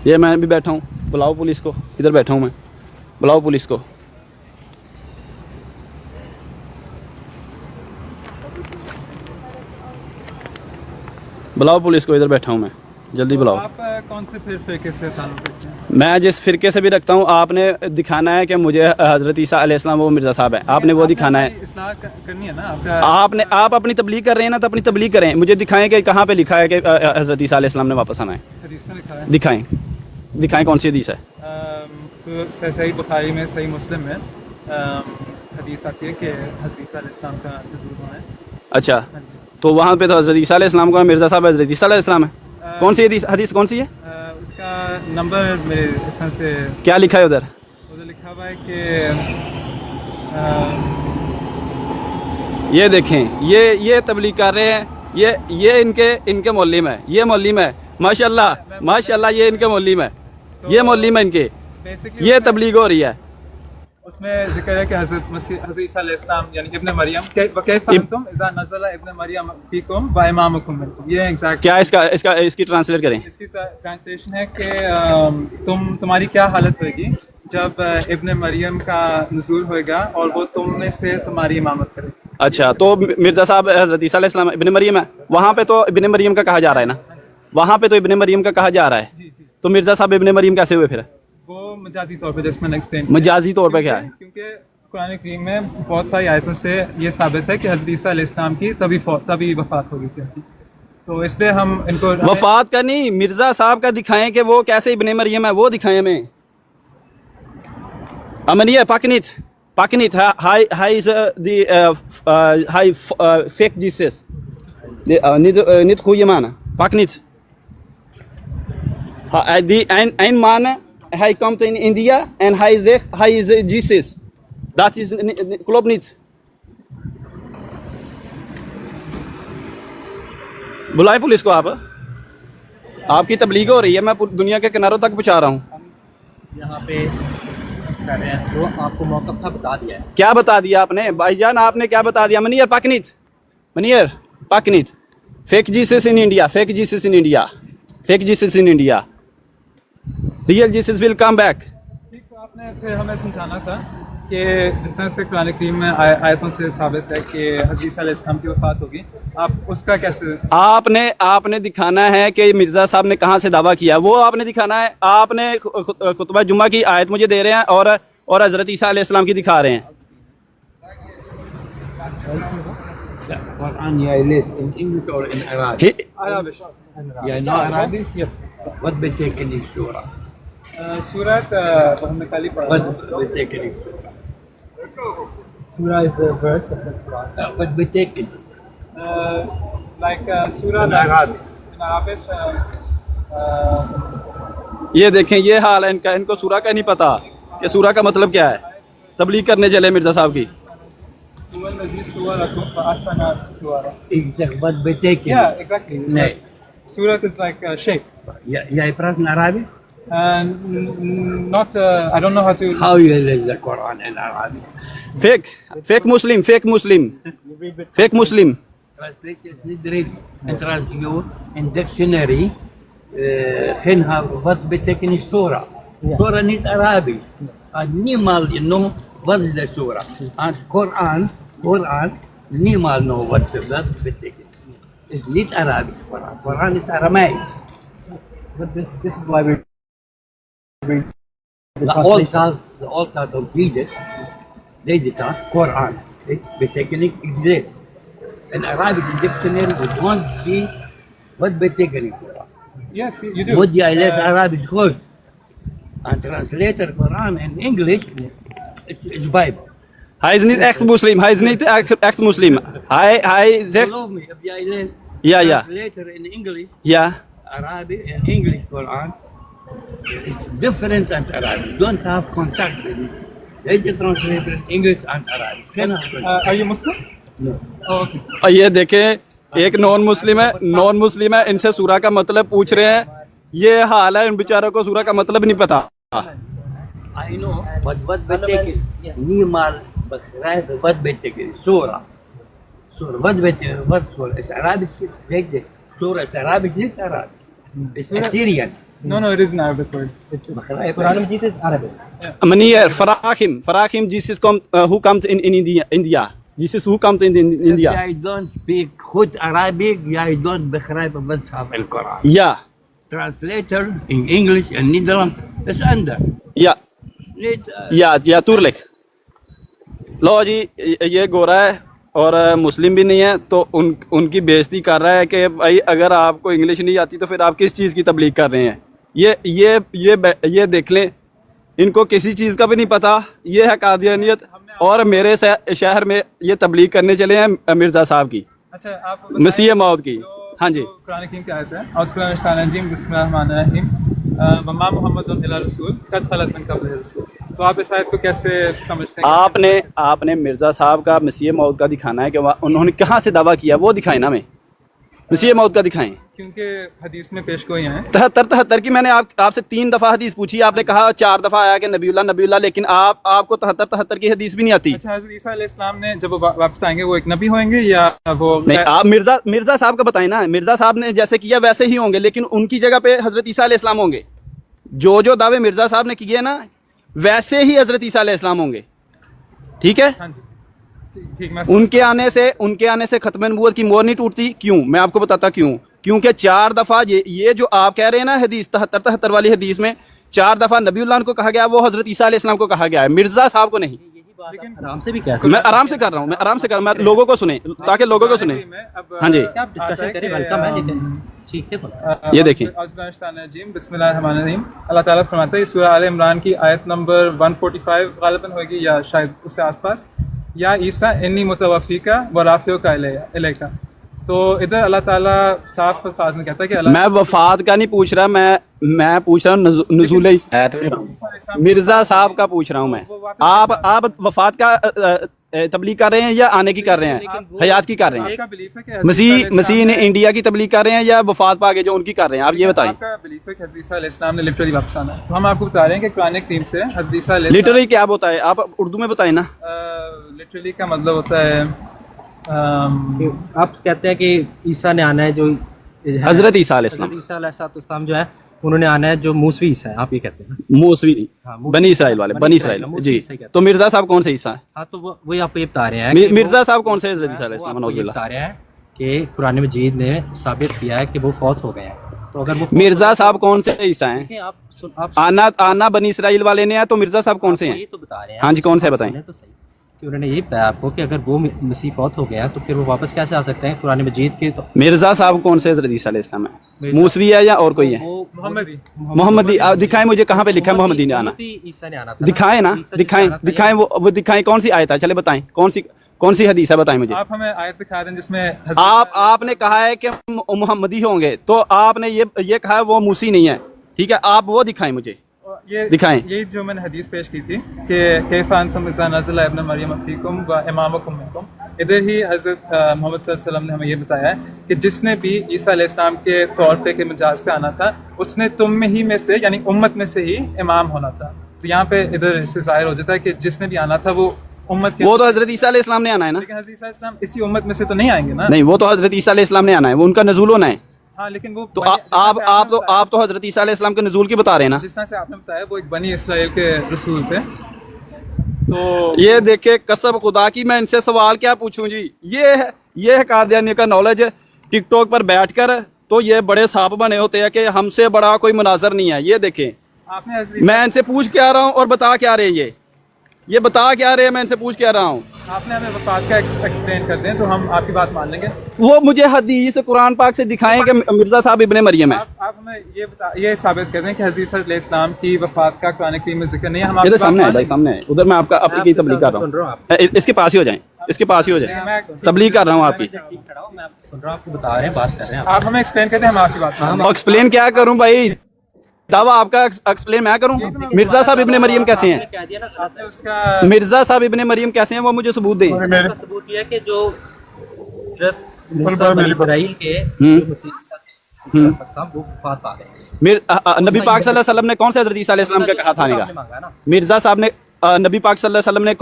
یہ میں بھی بیٹھا ہوں, بلاؤ پولیس کو, ادھر بیٹھا ہوں میں, بلاؤ پولیس کو. بلاؤ پولیس کو, ادھر بیٹھا ہوں میں, جلدی بلاؤ. آپ کون سے پھر فرقے سے تعلق رکھتے ہیں؟ میں جس فرقے سے بھی رکھتا ہوں, آپ نے دکھانا ہے کہ مجھے حضرت عیسیٰ علیہ السلام وہ مرزا صاحب ہے, آپ نے وہ دکھانا ہے. اصلاح کرنی ہے نا آپ اپنی تبلیغ کر رہے ہیں نا, تو اپنی تبلیغ کریں. مجھے دکھائیں کہ کہاں پہ لکھا ہے کہ حضرت عیسیٰ علیہ السلام نے واپس آنا ہے. حدیث میں لکھا ہے. دکھائیں کون سی حدیث ہے. صحیح بخاری میں, صحیح مسلم میں حدیث آتی ہے کہ حضرت عیسیٰ علیہ السلام کا نزول ہونا ہے. اچھا, تو وہاں پہ تو حضرت عیسیٰ علیہ السلام کا مرزا صاحب حضرت عیسیٰ علیہ السلام ہے. کون سی حدیث کون سی ہے؟ اس کا نمبر میرے حسن سے کیا لکھا ہے ادھر لکھا ہوا ہے کہ یہ دیکھیں, یہ تبلیغ کر رہے ہیں, یہ ان کے مولم ہے, یہ مولم ہے, ماشاءاللہ یہ ان کے مولم ہے, یہ مولم ہے ان کے, یہ تبلیغ ہو رہی ہے. اس میں ذکر ہے کہ حضرت عیسیٰ علیہ السلام یعنی ابن مریم وکیف انتم اذا نزل ابن مریم فیکم و امامکم منکم, یہ ایگزیکٹ کیا اس کی ٹرانسلیٹ کریں. اس کی ٹرانسلیشن ہے کہ تمہاری کیا حالت ہوئے گی جب ابن مریم کا نزول ہوئے گا اور وہ تم میں سے تمہاری امامت کرے. اچھا, تو مرزا صاحب حضرت عیسیٰ علیہ السلام ابن مریم ہے, وہاں پہ تو ابن مریم کا کہا جا رہا ہے نا, وہاں پہ تو ابن مریم کا کہا جا رہا ہے. تو مرزا صاحب ابن مریم کیسے ہوئے پھر؟ وہ مجازی طور پہ, جس میں نے ایکسپلین مجازی طور پہ کیا ہے, کیونکہ قرآن کریم میں بہت ساری آیتوں سے یہ ثابت ہے کہ حضرت عیسیٰ علیہ السلام کی تبھی وفات ہو گئی تھی. تو اس لیے ہم ان کو وفات کا نہیں، مرزا صاحب کا دکھائیں کہ وہ کیسے ابن مریم ہے، وہ دکھائیں ہمیں. امنیہ پاکنیت ہائی fake Jesus nicht goede mannen. Pak niet. Een man, hij komt in India en hij zegt hij is Jesus. Dat is klopt niet. बुलाए पुलिस को. आपकी तबलीग हो रही है, मैं दुनिया के किनारों तक पहुंचा रहा हूँ. यहाँ पे कर रहे हैं तो आपको मौक़िफ़ था बता दिया है. क्या बता दिया आपने भाईजान, आपने क्या बता दिया? मनियर पाकनीत fake Jesus in India, fake Jesus in India, fake Jesus in India, real Jesus will come back. ठीक, तो आपने फिर हमें समझाना था कि जिस तरह से कुरान करीम में आयतों से साबित है कि हज़रत ईसा अलैहिस्सलाम की वफ़ात होगी, आप उसका कैसे आपने दिखाना है कि मिर्ज़ा साहब ने कहाँ से दावा किया, वो आपने दिखाना है. आपने खुतबा जुम्मा की आयत मुझे दे रहे हैं और हज़रत ईसा अलैहिस्सलाम की दिखा रहे हैं. Quran you read in English or in Arabic? Arabic. You know Arabic? Yes. What بتكن السورة? سورة हमने कल ही पढ़ा. What بتكن السورة? Surah is the verse of the Quran. What بتكن? Like surah In Arabic. in Arabic. ये देखें, ये हाल है इनका. इनको सूरा का नहीं पता कि सूरा का मतलब क्या है. तबलीग करने चले मिर्ज़ा साहब की. هو الذي صوركم فأحسن Soura. Exactly. What بتكن? Yeah, exactly. No. Surah is like shape. You praat in Arabic? Not. I don't know how to. How you read the Quran in Arabic? fake Muslim. Translation is not ready. You in dictionary. خنها what بتكن السورة. Surah niet Arabic. Niemand know what is the surah. And Quran, niemand know what that بتكن. It's not Arabic. Quran is Aramaic. But this is why we The old part of Jesus, they did not Quran. بتكن exists. In Arabic dictionary, we don't see what بتكن السورة. Yes, you do. Would you let Arabic good? And translator Quran in English, it's Bible. Hij is niet echt moslim. Hij is niet echt moslim. Hij zegt... Follow me, if you let Ja, ja. translator in English, Ja. Arabic and English Quran, it's different than Arabic. Don't have contact with it. There's a translator in English and Arabic. Cannot contact. Are you Muslim? No. Oh, okay. और ये देखें, एक non Muslim है, इनसे सूरा का मतलब पूछ रहे हैं. ये हाल है, इन बेचारों को सूरा का मतलब नहीं पता. I know, but what بتكن نيمال بس رايح what بتكن سورة what بتكن what سورة it's Arabic كده سورة it's Arabic not Arabic it's Assyrian. No, it is an Arabic word. Quran Majid is Arabic. Meneer Farahim, Jesus who comes in India. Jesus who comes in If India. I don't speak good Arabic, I don't بخرب what's have in Quran. Yeah. Translator in English and Netherlands is under. Yeah. या तुरलिक. लो जी, ये गोरा है और मुस्लिम भी नहीं है, तो उनकी बेइज्जती कर रहा है कि भाई अगर आपको इंग्लिश नहीं आती तो फिर आप किस चीज़ की तबलीग कर रहे हैं. ये देख लें, इनको किसी चीज़ का भी नहीं पता. ये है कादियानियत और मेरे शहर में ये तबलीग करने चले हैं मिर्ज़ा साहब की, अच्छा, आप मसीह मौत की. हाँ जी. कुरान करीम की आयत है, औज़ुबिल्लाहिमिनश्शैतानिर्रजीम, बिस्मिल्लाहिर्रहमानिर्रहीम, वमा मुहम्मदुन इल्ला रसूल कद खलत मिन क़ब्लिही रसूल. तो आप इस आयत को कैसे समझते हैं? आपने मिर्ज़ा साहब का मसीह मौत का दिखाना है कि उन्होंने कहाँ से दावा किया, वो दिखाएं ना. हमें मसीह मौत का दिखाएं. क्योंकि हदीस में पेश गोई हैं. 73 की मैंने आपसे 3 दफ़ा हदीस पूछी, आपने कहा 4 दफ़ा आया कि नबीउल्लाह, लेकिन आपको 73 की हदीस भी नहीं आती. अच्छा, हज़रत ईसा अलैहिस्सलाम ने जब वो वापस आएंगे वो एक नबी होंगे या वो नहीं, आप मिर्ज़ा साहब का बताएं ना. मिर्ज़ा साहब ने जैसे किया वैसे ही होंगे, लेकिन उनकी जगह पे हज़रत ईसा अलैहिस्सलाम होंगे. जो दावे मिर्ज़ा साहब ने किए ना, वैसे ही हज़रत ईसा अलैहिस्सलाम होंगे. ठीक है. हाँ जी, ठीक. मैं उनके आने से खत्म नबूवत की मोहर नहीं टूटती. क्यों? मैं आपको बताता क्यों. क्योंकि 4 दफ़ा ये जो आप कह रहे हैं ना, हदीस 73 वाली हदीस में 4 दफ़ा नबीउल्लाह को कहा गया, वो हज़रत ईसा अलैहिस्सलाम को कहा गया है, मिर्ज़ा साहब को नहीं. لیکن आराम से भी कह सकते मैं आराम से कर रहा हूँ, मैं आराम से कर रहा हूँ, मैं लोगों को सुने ताकि लोगों को सुने। हाँ जी, हैं आप डिस्कशन करें, वेलकम है, लेकिन ठीक है बोला। ये देखिए। बिस्मिल्लाहिर्रहमानिर्रहीम। अल्लाह ताला फरमाता है सूरह आल इमरान की आयत नंबर 145 गालिबन होगी या शायद उससे आसपास, या ईसा इन्नी मुतवफ़ीका व राफ़िउका इलैका। तो इधर अल्लाह ताला साफ अल्फाज में कहता है कि अल्लाह मैं वफात का नहीं पूछ रहा, मैं पूछ रहा हूँ नज़ूल मिर्जा साहब का पूछ रहा हूँ मैं। आप वफात का तबलीग कर रहे हैं या आने की कर रहे हैं, हयात की कर रहे हैं? आपका बिलीफ है कि मसीह ने इंडिया की तबलीग कर रहे हैं या वफात पाके जो उनकी कर रहे हैं, आप ये बताएं। आपका बिलीफ है कि हज़रत ईसा अलैहिस्सलाम ने लिटरली वापस आना है, तो हम आपको बता रहे हैं कि कुरान करीम से हज़रत ईसा लिटरली क्या होता है, आप उर्दू में बताएं ना। लिटरली का मतलब होता है आप कहते हैं कि ईसा ने आना है, जो हजरत ईसा अलैहिस्सलाम, ईसा अलैहिस्सलाम जो है उन्होंने आना है, जो मूसवी ईसा है, आप ये कहते हैं ना। मूसवी हाँ, बनी इसराइल वाले, बनी इसराइल मूसवी जी। ईसा कहते हैं। तो मिर्जा साहब कौन से ईसा है? हाँ, तो वही आपको ये बता रहे हैं कि मिर्जा साहब कौन से हजरत ईसा वो अलैहिस्सलाम, आपको ये नौजुबिल्लाह। बता रहे हैं कि कुरान मजीद ने साबित किया है कि वो फौत हो गए हैं। तो अगर वो फौत मिर्जा हो गए साहब कौन से ईसा हैं? तो आप आना बनी इसराइल वाले ने है, तो मिर्जा साहब कौन से हैं? ये तो बता रहे हैं। हाँ जी, कौन से आप बताएं? सुने तो सही कि उन्होंने ये बताया आपको कि अगर वो मसीह फौत हो गया तो फिर वो वापस कैसे आ सकते हैं कुरान मजीद के। तो मिर्जा साहब कौन से हजरत ईसा अलैहिस्सलाम है? मूसवी है या और कोई है? वो मोहम्मदी। आप दिखाएं मुझे कहाँ पे लिखा है मोहम्मदी ने आना। ईसा ने आना था, दिखाएं ना, ईसा दिखाएं जिसने आना था, दिखाएं वो दिखाएं कौन सी आयत है, चले बताएं कौन सी हदीस है, बताएं मुझे। आप हमें आयत दिखा दें जिसमें आपने कहा है कि मोहम्मदी होंगे, तो आपने ये कहा है वो मूसी नहीं है, ठीक है, आप वो दिखाएं मुझे, ये दिखाएं। यही जो मैंने हदीस पेश की थी कि कैफा अंतुम इज़ा नज़ला इब्न मरियम फीकुम व इमामुकुम मिनकुम। इधर ही हज़रत मोहम्मद सल्लल्लाहु अलैहि वसल्लम ने हमें ये बताया है कि जिसने भी ईसा अलैहिस्सलाम के तौर पे के मिजाज पे आना था, उसने तुम में ही में से यानी उम्मत में से ही इमाम होना था। तो यहाँ पे इधर इससे ज़ाहिर हो जाता है कि जिसने भी आना था वो उम्मत के, वो तो हजरत ईसा अलैहिस्सलाम ने आना है ना। लेकिन हज़रत ईसा अलैहिस्सलाम इसी उम्मत में से तो नहीं आएंगे ना। नहीं, वो तो हजरत ईसा अलैहिस्सलाम ने आना है, वो उनका नजूल होना है। हाँ, लेकिन वो तो आप तो हजरत ईसा अलैहिस्सलाम के नजूल की बता रहे हैं ना। जिस तरह से आपने बताया वो एक बनी इसराइल के रसूल थे। तो ये देखे कसम खुदा की, मैं इनसे सवाल क्या पूछूं जी। ये है कादियानी का नॉलेज। टिकटॉक पर बैठकर तो ये बड़े सांप बने होते हैं कि हमसे बड़ा कोई मुनाजर नहीं है। ये देखें, आपने मैं इनसे पूछ के आ रहा हूँ और बता के आ रहे हैं, ये बता के आ रहे हैं, मैं इनसे पूछ के आ रहा हूँ। आपने हमें वफात का एक्सप्लेन कर दें तो हम आपकी बात मान लेंगे। वो मुझे हदीस कुरान पाक से दिखाएं कि मिर्जा साहब इब्ने मरियम है। आप हमें ये साबित कर दें कि हज़रत ईसा अलैहिस्सलाम की वफात का कुरान करीम में जिक्र नहीं है। हम इधर आपकी सामने है बात भाई, सामने है उधर। मैं आपका अपनी तबलीग कर रहा हूँ, इसके पास ही हो जाएं, इसके पास ही हो जाए, तबलीग कर रहा हूँ आपकी। ठीक खड़ा हूं, मैं आपको सुन रहा हूं, आपको बता रहे हैं, बात कर रहे हैं। आप हमें एक्सप्लेन कर दें, हम आपकी बात मान लेंगे। एक्सप्लेन क्या करूं भाई, दावा आपका एक्सप्लेन मैं करूं? मिर्जा साहब इब्ने मरियम कैसे हैं? कह दिया ना, आपने उसका मिर्जा साहब इब्ने मरियम कैसे हैं, वो मुझे सबूत दें। इसका सबूत ये है कि जो मूसा बनी इसराइल के जो मसीह ईसा थे, ईसा साहब वो वफात पा गए। नबी पाक सल्लल्लाहु अलैहि वसल्लम ने कौन से हजरत ईसा अलैहिस्सलाम का कहा था आने का? मांगा ना, मिर्जा साहब ने नबी पाक सल्लल्लाहु अलैहि वसल्लम ने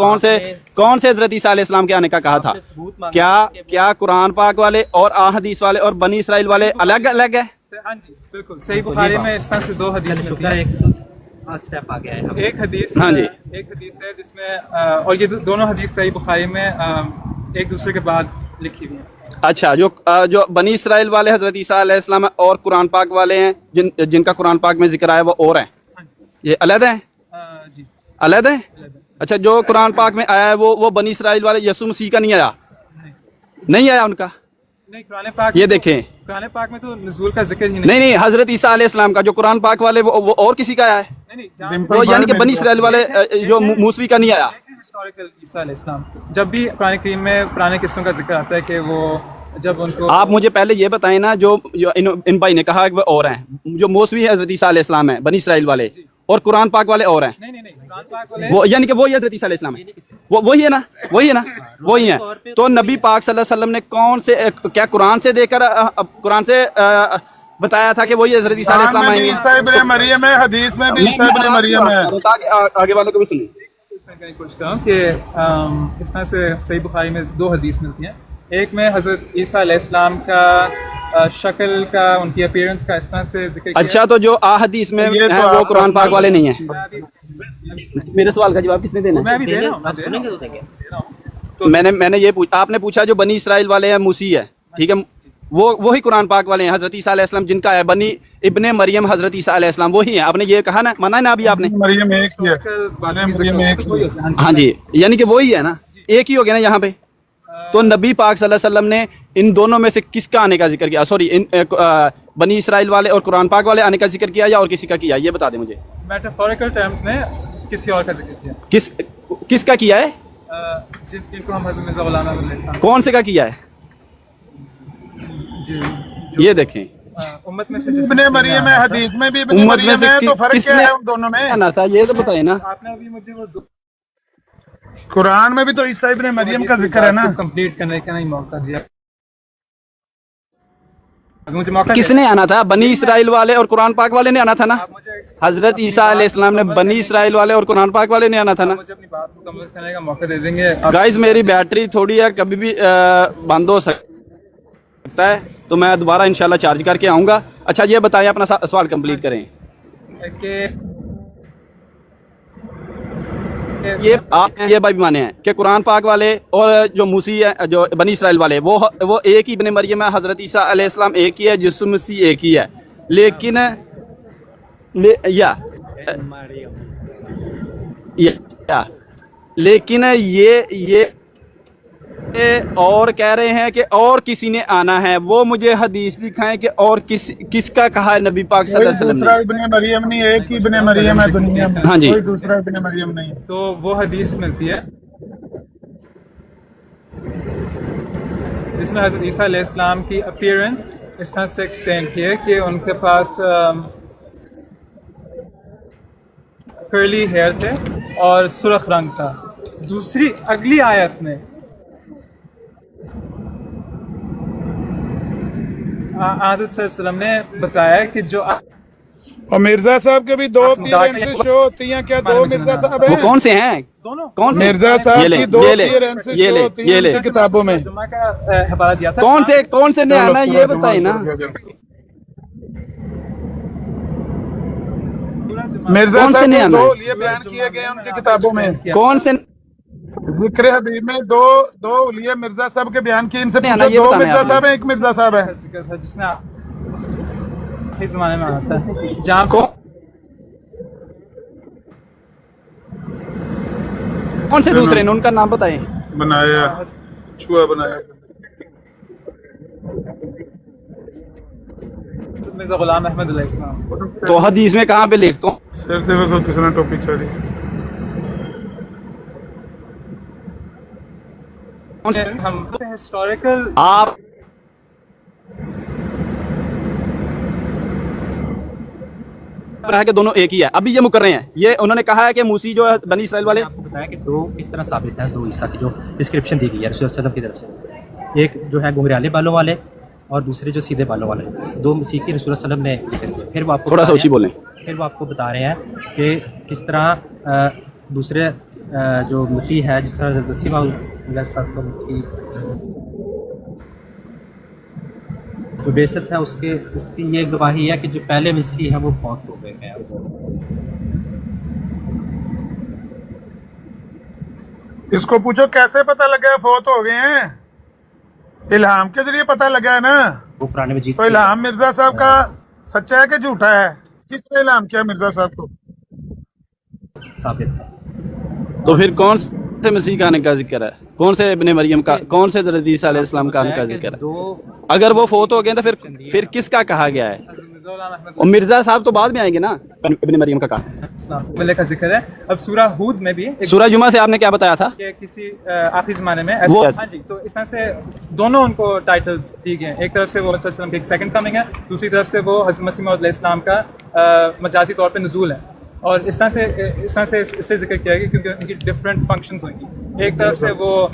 कौन से हजरत ईसा अलैहिस्सलाम के आने का कहा था? सबूत मांगा। क्या कुरान पाक वाले और हदीस वाले और बनी इसराइल वाले अलग अलग है? हाँ जी बिल्कुल सही। बुखारी में इस तरह से दो हदीस मिलती हैं। एक स्टेप आ गया है हम। एक हदीस, हाँ जी, एक हदीस है जिसमें और ये दोनों हदीस सही बुखारी में एक दूसरे के बाद लिखी हुई है। अच्छा, जो बनी इसराइल वाले हजरत ईसा अलैहिस्सलाम है और कुरान पाक वाले हैं जिनका कुरान पाक में जिक्र आया वो और है, ये अलग है? जी अलग है। अच्छा, जो कुरान पाक में आया है वो बनी इसराइल वाले यीशु मसीह का नहीं आया, नहीं आया उनका। नहीं, कुरान पाक ये देखें, कुरान पाक में तो नुज़ूल का जिक्र ही नहीं हजरत ईसा अलैहिस्सलाम का जो कुरान पाक वाले वो और किसी का आया है, नहीं। वो यानी कि बनी इसराइल वाले जो मूसवी का नहीं आया। हिस्टोरिकल ईसा अलैहिस्सलाम, जब भी कुरान करीम में पुराने किस्सों का जिक्र आता है कि वो जब उनको, आप मुझे पहले ये बताएं ना, जो इन भाई ने कहा कि वो और हैं, जो मूसवी है हजरत ईसा अलैहिस्सलाम है बनी इसराइल वाले, और कुरान पाक वाले और हैं। नहीं कुरान पाक वाले वो यानी कि वो हजरत ईसा अलैहिस्सलाम है, वही है ना, वही है। तो नबी पाक सल्लल्लाहु अलैहि वसल्लम ने कौन से, क्या कुरान से देकर कुरान से बताया था कि वही हजरत ईसा अलैहिस्सलाम आएंगे? ईसा इब्ने मरियम है, हदीस में भी ईसा इब्ने मरियम है। ताकि आगे वालों को भी सुनिए। इसमें कहने की कोशिश कर रहा हूँ कि इस तरह से सही बुखारी में दो हदीस मिलती हैं। एक में हजरत ईसा अलैहिस्सलाम का शक्ल का, उनकी अपीयरेंस का इस तरह से जिक्र किया। अच्छा, तो जो हदीस में ये तो है वो कुरान पाक वाले नहीं है। मैं मेरे सवाल का जवाब किसने देना है? मैं अभी दे रहा हूँ, आप सुनेंगे तो देंगे। तो मैंने ये आपने पूछा जो बनी इसराइल वाले हैं मूसी है, ठीक है, وہی قرآن پاک والے ہیں حضرت عیسیٰ علیہ السلام جن کا ہے بنی ابن مریم حضرت عیسیٰ علیہ السلام وہی ہیں. آپ نے یہ کہا نا, مانا ہے نا ابھی آپ نے. مریم ایک ہی ہے, مریم ایک ہی ہے. ہاں جی, یعنی کہ وہی ہے نا, ایک ہی ہو گیا نا یہاں پہ. تو نبی پاک صلی اللہ علیہ وسلم نے ان دونوں میں سے کس کا آنے کا ذکر کیا؟ سوری, بنی اسرائیل والے اور قرآن پاک والے آنے کا ذکر کیا یا اور کسی کا کیا؟ یہ بتا دیں مجھے. میٹافوریکل ٹرمز میں کسی اور کا ذکر کیا. کس کا کیا ہے؟ جن کو ہم حضرت مرزا غلام احمد علیہ السلام. کون سے کا کیا ہے؟ یہ دیکھیں, امت میں سے ابن مریم ہے, حدیث میں بھی ابن امت میں مریم سے ہے, تو فرق کس کیا نے ہے ان دونوں میں؟ آنا تھا یہ تو بتائیں نا. آپ نے ابھی مجھے وہ قرآن میں بھی تو عیسیٰ ابن مریم کا ذکر ہے نا. کمپلیٹ کرنے کا نہیں موقع دیا. مجھے موقع کس نے آنا تھا؟ بنی اسرائیل والے اور قرآن پاک والے نے آنا تھا نا. مجھے حضرت عیسیٰ علیہ السلام نے بنی اسرائیل والے اور قرآن پاک والے نے آنا تھا نا. مجھے اپنی بات مکمل کرنے کا موقع دے دیں گے. گائز میری بیٹری تھوڑی ہے, کبھی بھی بند ہو سکتا ہے, تو میں دوبارہ انشاءاللہ چارج کر کے آؤں گا. اچھا یہ بتائیں, اپنا سوال کمپلیٹ کریں. کہ یہ آپ یہ بھائی مانے ہیں کہ قرآن پاک والے اور جو موسی ہے, جو بنی اسرائیل والے, وہ ایک ہی ابن مریم ہے, حضرت عیسیٰ علیہ السلام ایک ہی ہے, یسوع مسیح ایک ہی ہے, لیکن لیکن یہ اور کہہ رہے ہیں کہ اور کسی نے آنا ہے. وہ مجھے حدیث دکھائیں کہ اور کس کا کہا ہے نبی پاک صلی اللہ علیہ وسلم دوسرا نے. ابن مریم نہیں, ایک ہی ابن مریم ہے دنیا میں. ہاں جی, کوئی دوسرا ابن مریم نہیں ہے. تو وہ حدیث ملتی ہے جس میں حضرت عیسیٰ علیہ السلام کی اپیرنس اس طرح سے ایکسپلین کی ہے کہ ان کے پاس کرلی ہیئر تھے اور سرخ رنگ تھا. دوسری اگلی آیت میں حضرت صلی اللہ علیہ وسلم نے بتایا کہ جو اور مرزا صاحب کے بھی دو اپیرنسز شو ہوتی ہیں. کیا دو مرزا صاحب وہ ہیں؟ کون سے ہیں؟ کون سے؟ مرزا صاحب یہ لے, کی دو یہ لے, اپیرنسز یہ شو لے, ہوتی یہ ہیں لے. ان کی کتابوں میں. جمعہ کا حوالہ دیا تھا. کون سے نے آنا یہ بتائیں نا. مرزا کون سے صاحب نے کے آنا دو ہے؟ لیے بیان کیے گئے ان کی کتابوں میں. کون سے ذکر حدیث میں دو اولیاء مرزا صاحب کے بیان کیے. ان سے آنا پوچھو یہ دو بتانا ہے مرزا آپ نے. صاحب ہیں, ایک مرزا صاحب ہے. ذکر تھا جس نے اس زمانے میں آنا تھا جہاں کون سے دوسرے نے, ان کا نام بتائیں. بنایا چھوا بنایا. مرزا غلام احمد علیہ السلام. تو حدیث میں کہاں پہ لکھتا ہوں؟ سر سے وہ کس نے ٹاپک چاہیے. ہم ہسٹوریکل آپ رہا کہ دونوں ایک ہی ہے. ابھی یہ مکر رہے ہیں, یہ انہوں نے کہا ہے کہ موسی جو ہے بنی اسرائیل والے. آپ کو بتایا کہ دو اس طرح ثابت ہے, دو عیسیٰ کی جو ڈسکرپشن دی گئی ہے رسول اللہ علیہ وسلم کی طرف سے. ایک جو ہے گھنگریالے بالوں والے اور دوسرے جو سیدھے بالوں والے. دو مسیح کی رسول اللہ علیہ وسلم نے ذکر کیا. پھر وہ آپ کو تھوڑا سا اونچی بولیں. پھر وہ آپ کو بتا رہے ہیں کہ کس طرح دوسرے جو مسیح ہے, جس طرح حضرت مسیح علیہ السلام کی جو بیست ہے اس کی یہ گواہی ہے کہ جو پہلے مسیح ہے وہ فوت ہو گئے ہیں. اس کو پوچھو کیسے پتہ لگا ہے فوت ہو گئے ہیں. الہام کے ذریعے پتہ لگا ہے نا. وہ قرآن مجید تو الہام مرزا صاحب کا سچا ہے کہ جھوٹا ہے؟ کس نے الہام کیا مرزا صاحب کو؟ ثابت ہے. تو پھر کون سے مسیح کا آنے کا ذکر ہے؟ کون سے ابن مریم کا, کون سے حضرت عیسیٰ علیہ السلام کا آنے کا ذکر ہے؟ اگر وہ فوت ہو گئے تو پھر کس کا کہا گیا ہے؟ مرزا غلام احمد اور مرزا صاحب تو بعد میں آئیں گے نا, ابن مریم کا کہا. السلام کا ذکر ہے. اب سورہ ہود میں بھی سورہ جمعہ سے آپ نے کیا بتایا تھا کہ کسی آخری زمانے میں وہ ہاں جی, تو اس طرح سے دونوں ان کو ٹائٹلز دی گئے. ایک طرف سے وہ صلی اللہ علیہ وسلم کی ایک سیکنڈ کمنگ ہے, دوسری طرف سے وہ حضرت مسیح موعود علیہ السلام کا مجازی طور پہ نزول ہے. اور اس طرح سے اس لیے ذکر کیا گیا کیونکہ ان کی ڈفرینٹ فنکشنز ہوئیں گی. ایک طرف سے وہ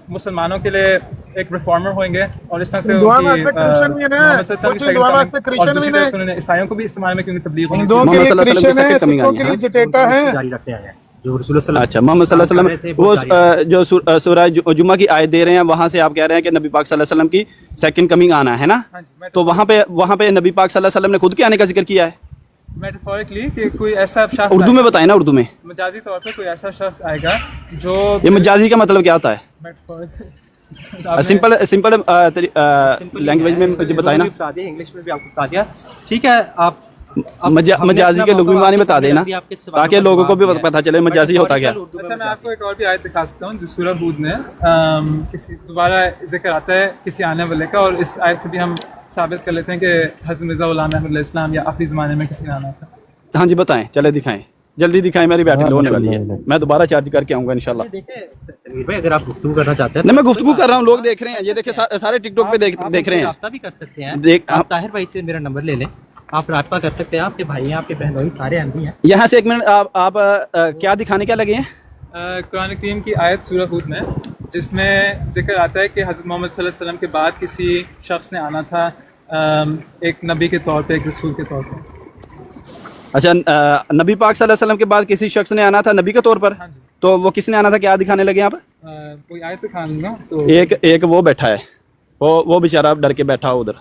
مسلمانوں کے لیے ایک ریفارمر ہوئیں گے, اور اس طرح سے انہوں نے عیسائیوں کو بھی استعمال میں کیونکہ تبلیغ ہندوؤں کے لیے کرسچن ہیں, سکھوں کے لیے جٹیٹا ہے. جاری رکھتے ہیں جو رسول اللہ اچھا محمد صلی اللہ علیہ وسلم وہ جو سورہ جمعہ کی آیت دے رہے ہیں, وہاں سے آپ کہہ رہے ہیں کہ نبی پاک صلی اللہ علیہ وسلم کی سیکنڈ کمنگ آنا ہے نا. تو وہاں پہ نبی پاک صلی اللہ علیہ وسلم نے خود کے آنے کا ذکر کیا ہے میٹافورکلی کہ کوئی ایسا شخص اردو میں بتائیں نا, اردو میں مجازی طور پہ کوئی ایسا شخص آئے گا جو یہ مجازی کا مطلب کیا ہوتا ہے؟ सिंपल सिंपल लैंग्वेज में मुझे बताए ना, बता दें, इंग्लिश में भी आपको बता दिया। ठीक है, आप मजाजी के लुग़वी मानी बता देना ताकि लोगों को भी पता चले मजाजी होता क्या। अच्छा, मैं आपको एक और भी आयत दिखा सकता हूँ जो सूरह हूद में किसी दोबारा जिक्र आता है किसी आने वाले का, और इस आयत से भी हम साबित कर लेते हैं कि हज़रत मिर्ज़ा ग़ुलाम अहमद अलैहिस्सलाम या आखिरी ज़माने में किसी ने आना था। हाँ जी बताएं, चले दिखाएं, जल्दी दिखाएं, मेरी बैटरी लो होने वाली है, मैं दोबारा चार्ज करके आऊँगा इंशाल्लाह। देखिए भाई, अगर आप गुफ्तगू करना चाहते हैं नहीं, मैं गुफ्तगू कर रहा हूँ, लोग देख रहे हैं, ये देखिए सारे टिकटॉक पे देख रहे हैं। राब्ता भी कर सकते हैं, आप ताहिर भाई से मेरा नंबर ले लें, आप राब्ता कर सकते हैं, आपके भाई हैं, आपके बहनोई सारे अहमदी हैं। यहाँ से एक मिनट, आप क्या दिखाने क्या लगे हैं? कुरान करीम की आयत सूरह हूद में जिसमें जिक्र आता है कि हज़रत मोहम्मद सल्लल्लाहु अलैहि वसल्लम के बाद किसी शख्स ने आना था, एक नबी के तौर पे, एक रसूल के तौर पे। अच्छा, नबी पाक सल्लल्लाहु अलैहि वसल्लम के बाद किसी शख्स ने आना था नबी के तौर पर, हाँ जी। तो वो किसने आना था, क्या दिखाने लगे आप? कोई आयत दिखा दूंगा तो एक वो बैठा है, वो बेचारा डर के बैठा उधर।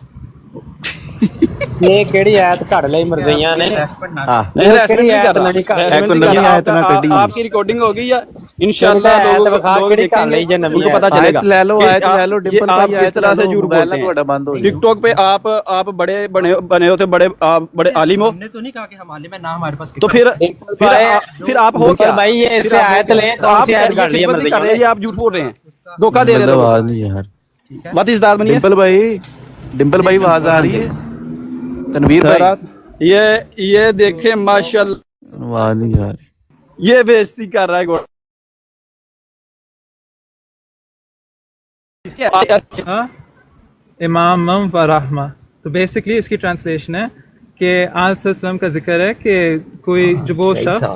ਇਹ ਕਿਹੜੀ ਆਇਤ ਘੜ ਲਈ ਮਰਜ਼ਈਆਂ ਨੇ नहीं, harassment नहीं कर रहा। harassment नहीं कर रहा। आपकी रिकॉर्डिंग होगी या इंशाल्लाह लोग देखेंगे, उनको पता चलेगा। ले लो, आयत ले लो, ये आप किस तरह से झूठ बोलते हैं। बंद हो टिकटॉक पे आप बने होते बड़े आलिम हो, हमने तो नहीं कहा कि हम आलिम हैं, ना हमारे पास तो फिर आप हो क्या भाई? ये इससे आयत ले, कौन सी आयत घड़ ली है मर्ज़इयां ने? ये आप झूठ बोल रहे हैं, धोखा दे रहे आवाज हो। नहीं यार। बात इस दाद बनी है। डिम्पल भाई आवाज आ रही है? तनवीर भाई ये देखे माशाल्लाह, आवाज नहीं आ रही। ये बेइज्जती कर रहा है गोड़। इमाम व रहमा, तो बेसिकली इसकी ट्रांसलेशन है कि आल का जिक्र है कि कोई जो वो शख्स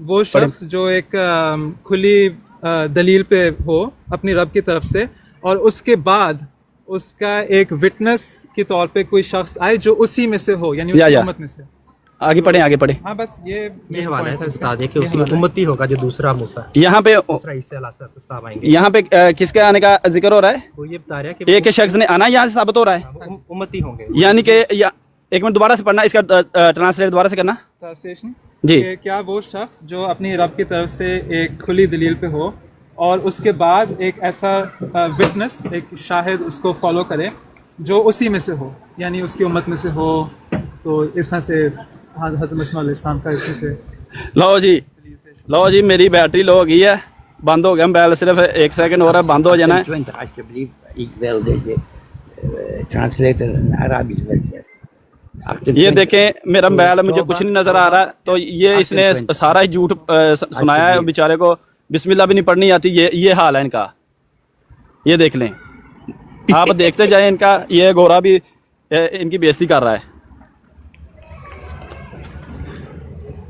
वो शख्स जो एक खुली दलील पे हो अपनी रब की तरफ से, और उसके बाद उसका एक विटनेस के तौर पे कोई शख्स आए जो उसी में से हो, यानी उसकी उम्मत में से। आगे पढ़े। हाँ, बस ये हवाला है, बता दें कि उसकी उम्मती होगा जो दूसरा मूसा, यहाँ पे दूसरा ईसा अलैहिस्सलाम आएंगे। यहाँ पे किसके आने का जिक्र हो रहा है? वो ये बता रहा है कि एक शख्स ने आना, यहाँ से साबित हो रहा है उम्मती होंगे, यानी कि एक मिनट दोबारा से पढ़ना, इसका ट्रांसलेट दोबारा से करना ट्रांसलेशन जी। कि क्या वो शख्स जो अपनी रब की तरफ से एक खुली दलील पे हो और उसके बाद एक ऐसा विटनेस, एक शाहिद उसको फॉलो करे जो उसी में से हो, यानी उसकी उम्मत में से हो, तो इस तरह से हज़रत मसीह अलैहिस्सलाम का इसमें से। लो जी मेरी बैटरी लो हो गई है, बंद हो गया मोबाइल, सिर्फ 1 सेकंड हो रहा है, बंद हो जाना है। ये देखें मेरा मोबाइल, मुझे कुछ नहीं नजर आ रहा, तो ये इसने सारा ही झूठ सुनाया है, बेचारे को बिस्मिल्लाह भी नहीं पढ़नी आती। ये हाल है इनका, ये देख लें आप, देखते जाएं इनका। ये गोरा भी इनकी बेइज्जती कर रहा है।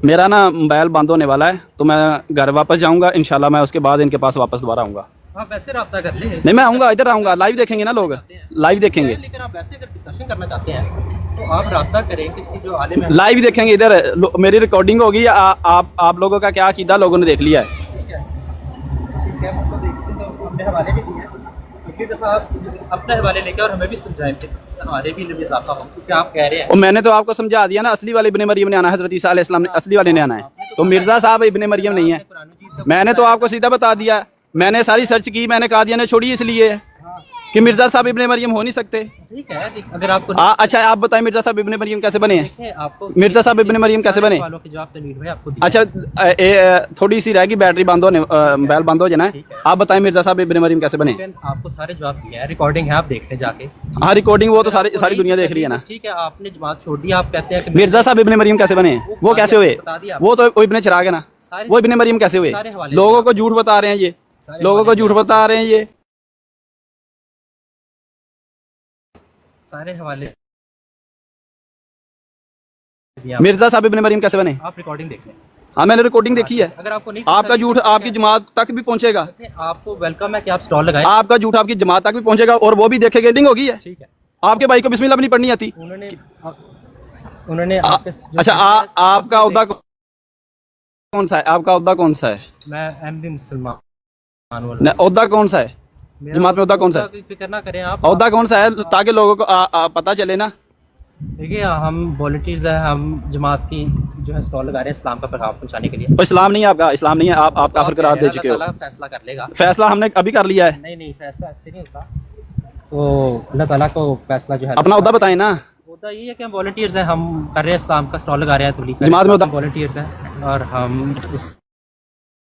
मेरा ना मोबाइल बंद होने वाला है, तो मैं घर वापस जाऊंगा इंशाल्लाह, मैं उसके बाद इनके पास वापस दोबारा आऊंगा। आप वैसे राब्ता कर लें। नहीं, मैं आऊंगा, इधर आऊंगा, लाइव देखेंगे ना लोग, लाइव देखेंगे। लेकिन आप वैसे अगर डिस्कशन करना चाहते हैं तो आप राब्ता करें किसी जो आलिम है, लाइव देखेंगे इधर। मेरी रिकॉर्डिंग होगी, आप लोगों का क्या अकीदा लोगों ने देख लिया है। अपने हवाले भी दिए, अगली दफ़ा आप अपने हवाले लेकर और हमें भी समझाएं कि हमारे भी इल्म इजाफा हो, क्योंकि आप कह रहे हैं। और मैंने तो आपको समझा दिया ना, असली वाले इब्ने मरियम ने आना, हजरत ईसा अलैहिस्सलाम ने असली वाले ने आना है, तो मिर्जा साहब इब्ने मरियम नहीं है। मैंने तो आपको सीधा बता दिया, मैंने सारी सर्च की, मैंने कहा दिया ने छोड़ी इसलिए कि मिर्जा साहब इब्ने मरियम हो नहीं सकते। ठीक है, अगर आपको अच्छा आप बताएं मिर्जा साहब इब्ने मरियम कैसे बने हैं? आपको मिर्जा साहब इब्ने मरियम कैसे बने? सवालों के जवाब तनवीर भाई आपको दिए। अच्छा थोड़ी सी रहेगी, बैटरी बंद होने, मोबाइल बंद हो जाना है। आप बताएं मिर्जा साहब इब्ने मरियम कैसे बने? आपको सारे जवाब दिए हैं, रिकॉर्डिंग है, आप देख लें जाके। हाँ रिकॉर्डिंग वो तो सारी दुनिया देख रही है ना। ठीक है, आपने जमात छोड़ दी, आप कहते हैं कि मिर्जा साहब इब्ने मरियम कैसे बने? वो कैसे हुए? वो तो इब्ने चिराग है ना, वो इब्ने मरियम कैसे हुए? लोगों को झूठ बता रहे हैं ये, लोगों को झूठ बता रहे हैं ये सारे हवाले। मिर्जा साहब इब्ने मरियम कैसे बने? आप रिकॉर्डिंग देख लें। हाँ मैंने रिकॉर्डिंग देखी है। अगर आपको नहीं आपका झूठ आपकी जमात तक भी पहुंचेगा, आपको वेलकम है कि आप स्टॉल लगाएं। आपका झूठ आपकी जमात तक भी पहुंचेगा और वो भी देखेगा। एडिंग होगी है। ठीक है, आपके भाई को बिस्मिल्लाह भी नहीं पढ़नी आती। उन्होंने अच्छा आपका ओहदा कौन सा है? आपका ओहदा कौन सा है? मैं अहमदी मुसलमान। ओहदा कौन सा है जमात में? ओहदा कौन सा है? फिक्र ना करें आप। ओहदा कौन सा है ताकि लोगों को पता चले ना। देखिए हम वॉलंटियर्स हैं, हम जमात की جو ہے اسٹال لگا رہے ہیں اسلام کا پیغام پہنچانے کے لیے. تو اسلام نہیں ہے آپ کا, اسلام نہیں ہے, آپ کافر قرار دے چکے ہو. اللہ تعالیٰ فیصلہ کر لے گا. فیصلہ ہم نے ابھی کر لیا ہے. نہیں فیصلہ ایسے نہیں ہوتا, تو اللہ تعالیٰ کو فیصلہ جو ہے اپنا عہدہ بتائیں نا. ہوتا یہ ہے کہ ہم والنٹیئرز ہیں, ہم کر رہے ہیں اسلام کا اسٹال لگا رہے ہیں تبلیغ جماعت میں والنٹیئرز ہیں اور ہم اس